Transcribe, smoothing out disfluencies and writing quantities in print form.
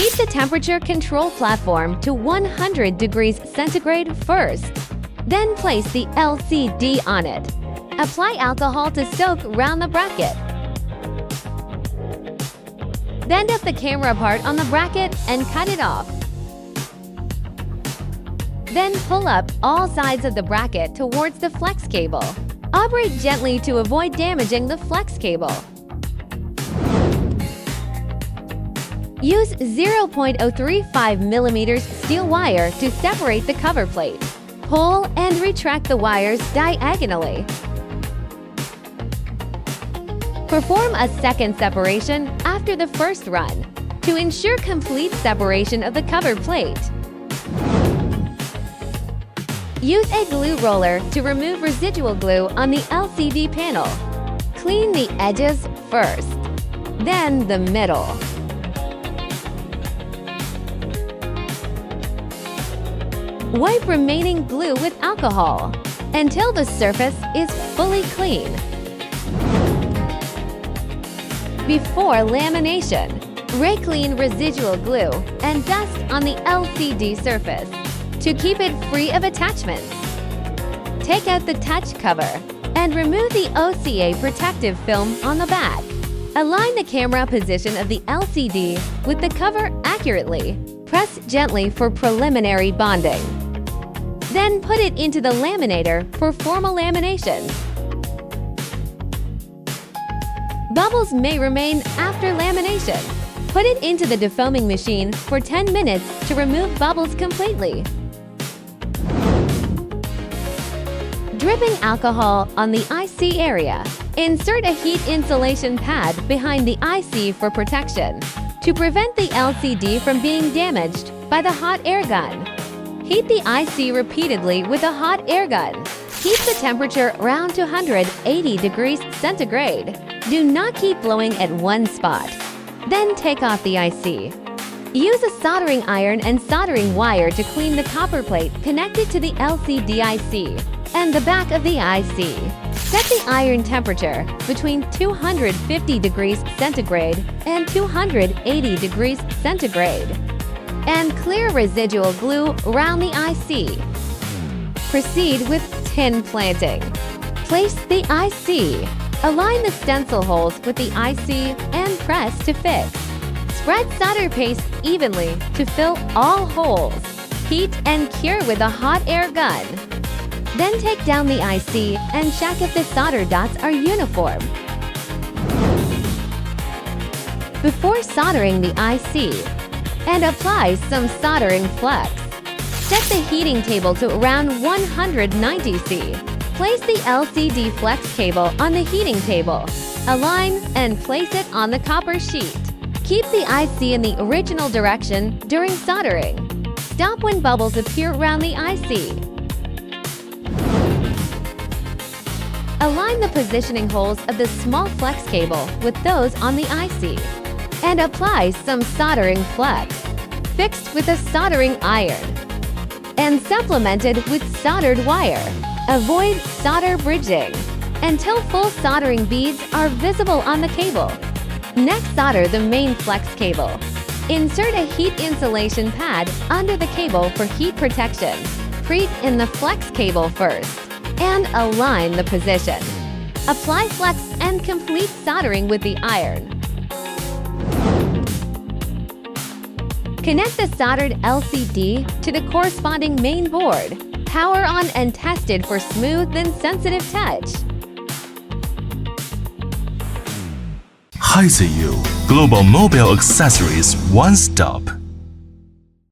Heat the temperature control platform to 100 degrees centigrade first. Then place the LCD on it. Apply alcohol to soak round the bracket. Bend up the camera part on the bracket and cut it off. Then pull up all sides of the bracket towards the flex cable. Operate gently to avoid damaging the flex cable. Use 0.035 mm steel wire to separate the cover plate. Pull and retract the wires diagonally. Perform a second separation after the first run to ensure complete separation of the cover plate. Use a glue roller to remove residual glue on the LCD panel. Clean the edges first, then the middle. Wipe remaining glue with alcohol until the surface is fully clean. Before lamination, rake clean residual glue and dust on the LCD surface to keep it free of attachments. Take out the touch cover and remove the OCA protective film on the back. Align the camera position of the LCD with the cover accurately. Press gently for preliminary bonding. Then put it into the laminator for formal lamination. Bubbles may remain after lamination. Put it into the defoaming machine for 10 minutes to remove bubbles completely. Dripping alcohol on the IC area. Insert a heat insulation pad behind the IC for protection to prevent the LCD from being damaged by the hot air gun. Heat the IC repeatedly with a hot air gun. Keep the temperature around 180 degrees centigrade. Do not keep blowing at one spot. Then take off the IC. Use a soldering iron and soldering wire to clean the copper plate connected to the LCD IC and the back of the IC. Set the iron temperature between 250 degrees centigrade and 280 degrees centigrade. And clear residual glue around the IC. Proceed with tin planting. Place the IC. Align the stencil holes with the IC and press to fix. Spread solder paste evenly to fill all holes. Heat and cure with a hot air gun. Then take down the IC and check if the solder dots are uniform. Before soldering the IC, and apply some soldering flux. Set the heating table to around 190 C. Place the LCD flex cable on the heating table. Align and place it on the copper sheet. Keep the IC in the original direction during soldering. Stop when bubbles appear around the IC. Align the positioning holes of the small flex cable with those on the IC. And apply some soldering flux, fixed with a soldering iron, and supplemented with soldered wire. Avoid solder bridging until full soldering beads are visible on the cable. Next, solder the main flex cable. Insert a heat insulation pad under the cable for heat protection. Preheat in the flex cable first, and align the position. Apply flux and complete soldering with the iron. Connect the soldered LCD to the corresponding main board. Power on and test it for smooth and sensitive touch. HiZU Global Mobile Accessories One Stop.